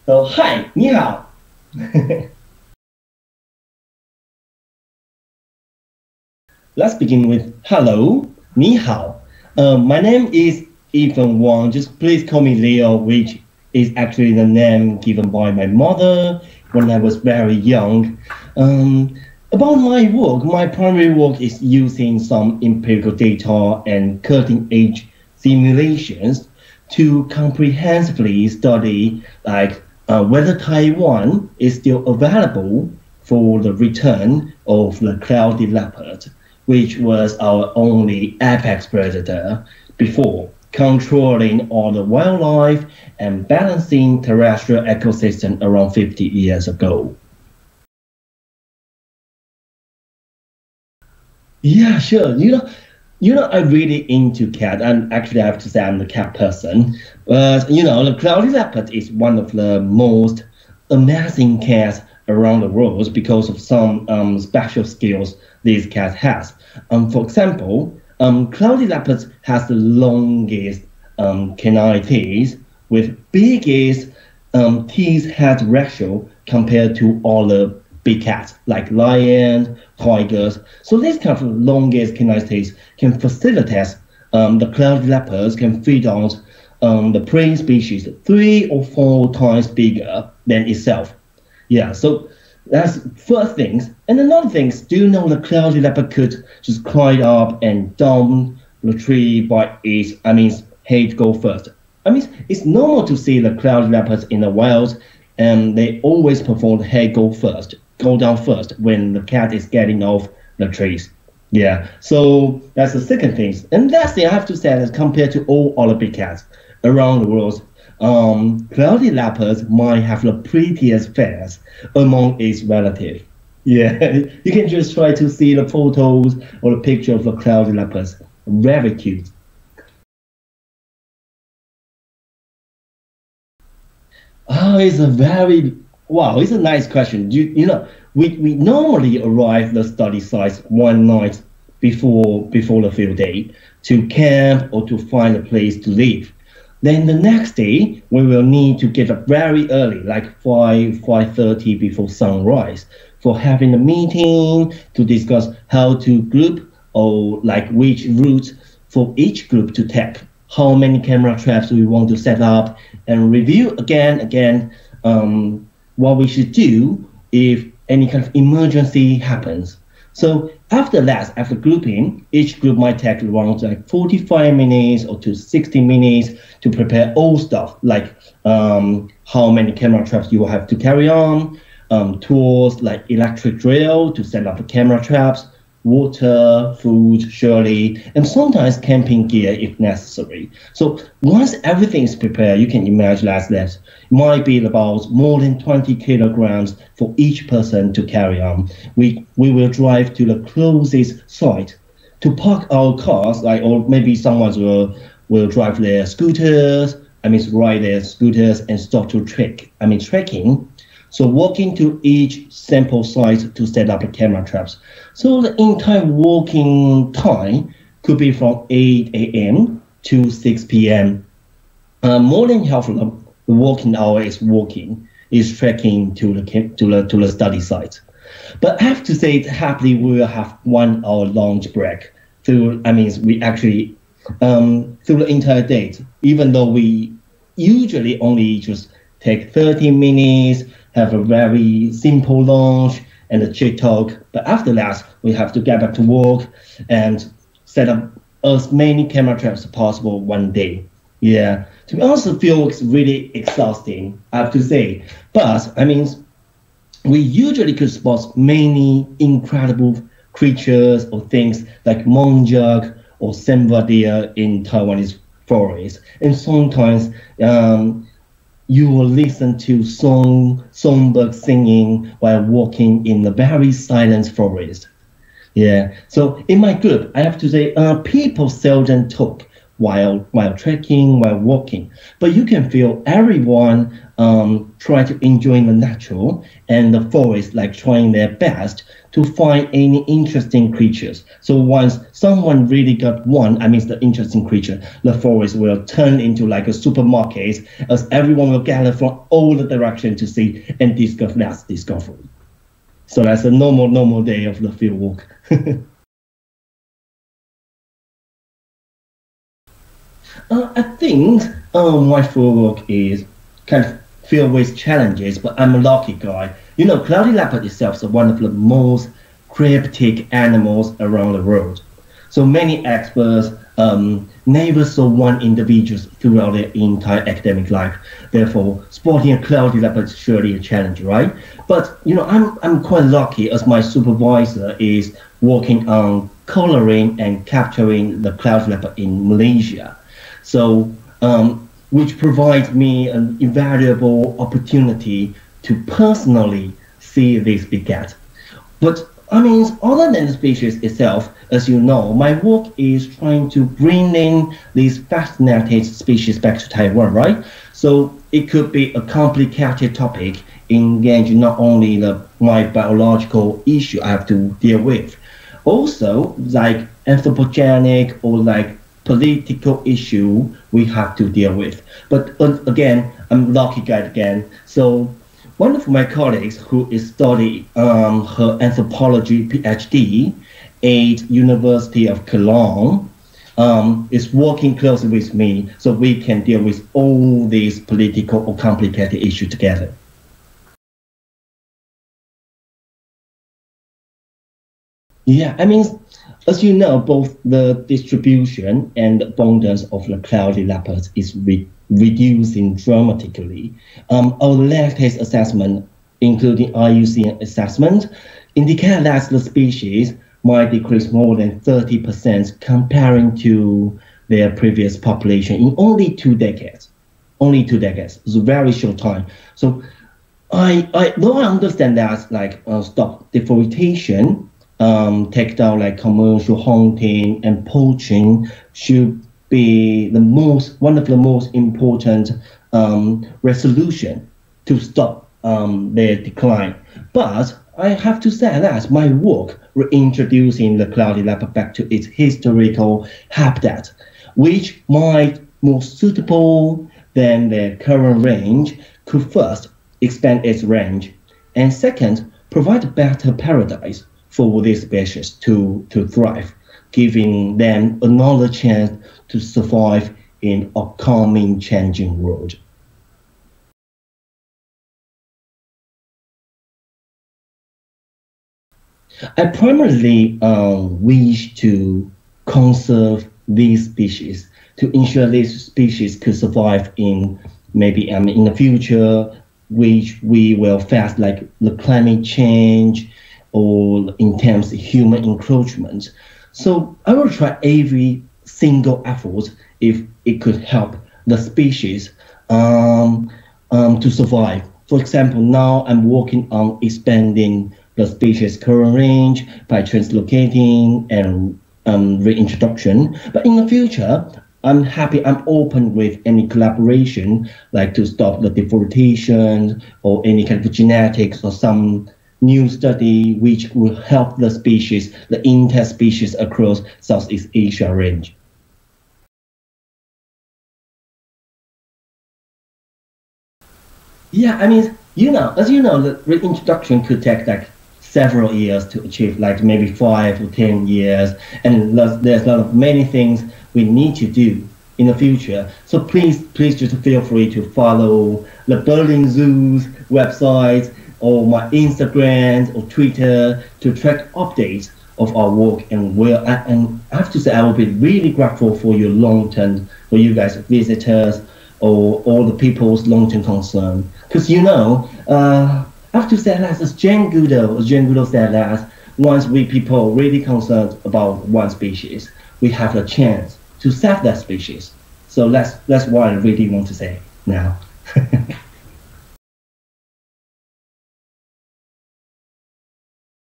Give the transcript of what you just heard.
So, hi, 你好. Let's begin with hello, 你好. My name is Yi-Feng Wang. Just please call me Leo, which is actually the name given by my mother when I was very young. About my work, my primary work is using some empirical data and cutting-edge simulations to comprehensively study whether Taiwan is still available for the return of the cloudy leopard, which was our only apex predator before, controlling all the wildlife and balancing terrestrial ecosystem around 50 years ago. Yeah, sure. I'm really into cat. And actually, I have to say I'm the cat person. But the cloudy leopard is one of the most amazing cats around the world because of some special skills this cat has. For example, cloudy leopards has the longest canine teeth with biggest teeth head ratio compared to all the big cats like lions, tigers. So this kind of longest canine teeth can facilitate the cloudy leopards can feed on the prey species 3 or 4 times bigger than itself. Yeah, so that's first things. And another thing is, do you know the cloudy leopard could just climb up and down the tree by its head go first? It's normal to see the cloudy leopards in the wild, and they always perform the head go down first when the cat is getting off the trees. Yeah, so that's the second thing. And last thing I have to say is compared to all other big cats around the world, cloudy leopards might have the prettiest face among its relatives. Yeah, you can just try to see the photos or the picture of the cloudy leopards. Very cute. It's a nice question. We normally arrive the study site one night before the field day to camp or to find a place to live. Then the next day, we will need to get up very early, like 5:30 before sunrise, for having a meeting to discuss how to group or which route for each group to take, how many camera traps we want to set up, and review again what we should do if any kind of emergency happens. So after grouping, each group might take around 45 minutes or to 60 minutes to prepare all stuff, like how many camera traps you will have to carry on, tools like electric drill to set up the camera traps, water, food, surely, and sometimes camping gear if necessary. So once everything is prepared, you can imagine that might be about more than 20 kilograms for each person to carry on. We will drive to the closest site to park our cars, or maybe someone will drive their scooters, ride their scooters and start to trekking. So walking to each sample site to set up the camera traps. So the entire walking time could be from 8 a.m. to 6 p.m. More than half of the walking hour is trekking to the study site. But I have to say, happily we will have 1 hour lunch break through the entire day, even though we usually only just take 30 minutes, have a very simple lunch and a chit talk. But after that, we have to get back to work and set up as many camera traps as possible one day. Yeah, to be honest, it feels really exhausting, I have to say. But we usually could spot many incredible creatures or things like muntjac or sambar deer in Taiwanese forests. And sometimes you will listen to songbirds singing while walking in the very silent forest. Yeah. So in my group, I have to say, people seldom talk while trekking, while walking. But you can feel everyone try to enjoy the natural and the forest, like trying their best to find any interesting creatures. So once someone really got one, I mean the interesting creature, the forest will turn into like a supermarket as everyone will gather from all the directions to see and discover that discovery. So that's a normal day of the field walk. I think my field walk is kind of filled with challenges, but I'm a lucky guy. You know, cloudy leopard itself is one of the most cryptic animals around the world. So many experts never saw one individual throughout their entire academic life. Therefore, spotting a cloudy leopard is surely a challenge, right? But you know, I'm quite lucky as my supervisor is working on coloring and capturing the cloudy leopard in Malaysia. So, which provides me an invaluable opportunity to personally see this big cat. But I mean, other than the species itself, as you know, my work is trying to bring in these fascinating species back to Taiwan, right? So it could be a complicated topic engaging not only my biological issue I have to deal with, also like anthropogenic or like political issue we have to deal with. But again, I'm lucky guy again. So one of my colleagues who is studying her anthropology PhD at University of Cologne is working closely with me so we can deal with all these political or complicated issues together. Yeah, I mean, as you know, both the distribution and abundance of the cloudy leopards is reducing dramatically. Our latest assessment, including IUCN assessment, indicate that the species might decrease more than 30% comparing to their previous population in only 2 decades. Only 2 decades. It's a very short time. So though I understand that like stop deforestation, take down like commercial hunting and poaching should be one of the most important resolution to stop their decline. But I have to say that my work reintroducing the cloudy leopard back to its historical habitat, which might more suitable than their current range, could first expand its range, and second, provide a better paradise for these species to thrive, giving them another chance to survive in upcoming changing world. I primarily wish to conserve these species to ensure these species could survive in maybe in the future, which we will face like the climate change or intense human encroachment. So I will try every single effort if it could help the species to survive. For example, now I'm working on expanding the species' current range by translocating and reintroduction. But in the future, I'm open with any collaboration, like to stop the deforestation or any kind of genetics or some new study which will help the species, the interspecies across Southeast Asia range. Yeah, I mean, as you know, the reintroduction could take like several years to achieve, like maybe 5 or 10 years, and there's a lot of many things we need to do in the future. So please just feel free to follow the Berlin Zoo's website or my Instagram or Twitter to track updates of our work. And I have to say, I will be really grateful for your for you guys visitors or all the people's long-term concern. Because I have to say that as Jane Goodall said that once we people really concerned about one species, we have a chance to save that species. So that's what I really want to say now.